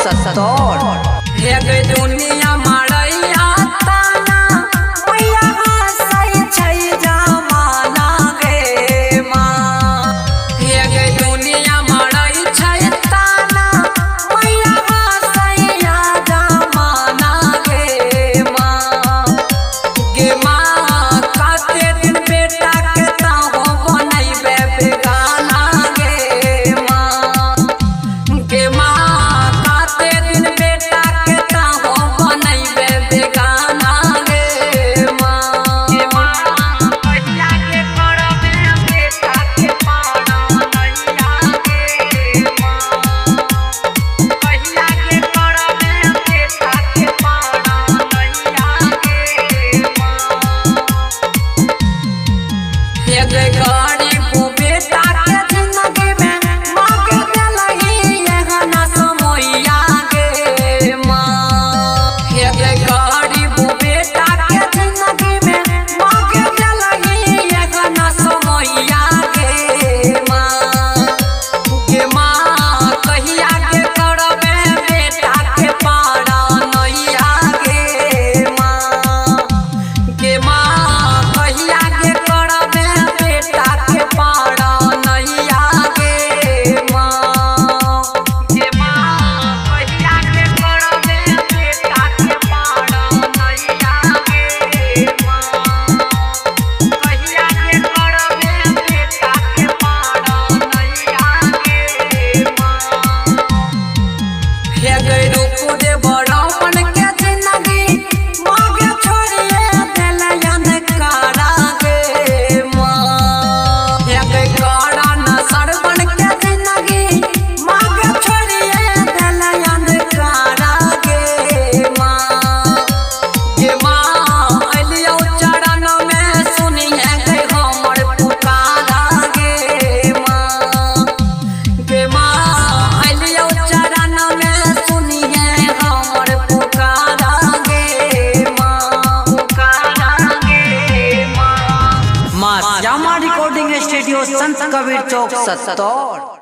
सत्तौर। दुनिया मड़ैया ताना मैया हंसै छै जमाना गे माँ। दुनिया मड़ै छै ताना मैया हंसै जमाना गे माँ। गे माँ कते दिन बेटा के ताहो बनैबे बेगाना गे माँ। गे माँ कते दिन बेटा के ताहो बनैबे बेगाना गे माँ। गे माँ कहिया के करबे बेटा के पाना नैया गे माँ। कहिया के करबे बेटा के पाना नैया गे माँ। गरीब बेटा के जिंदगी में मांगे देलही एहन समैया गे माँ। गरीब बेटा के जिंदगी में मांगे देलही एहन समैया गे माँ। गे माँ कहिया के करबे बेटा के पारा नैया गे माँ। गे माँ कहिया के करबे बेटा के पारा नैया गे माँ। गे माँ कहिया के करबे बेटा के पारा नैया गे माँ। कहिया के करबे बेटा के पारा नैया गे माँ। रूप दे बड़ौपन के जिंदगी मांगे छोड़िए दिल अंधकारा गे माँ। कड़ा न सरबन के जिंदगी मांगे छोड़िए दिल अंधकारा गे माँ। गे माँ अलियो चरण में सुनिए गे हमर पुकारा गे माँ। गे माँ अलियो चरण में सुनिए हमर पुकारा गे माँ। पुकारा गे माँ। माँ श्यामा रिकॉर्डिंग स्टूडियो संत कबीर चौक सत्तौर।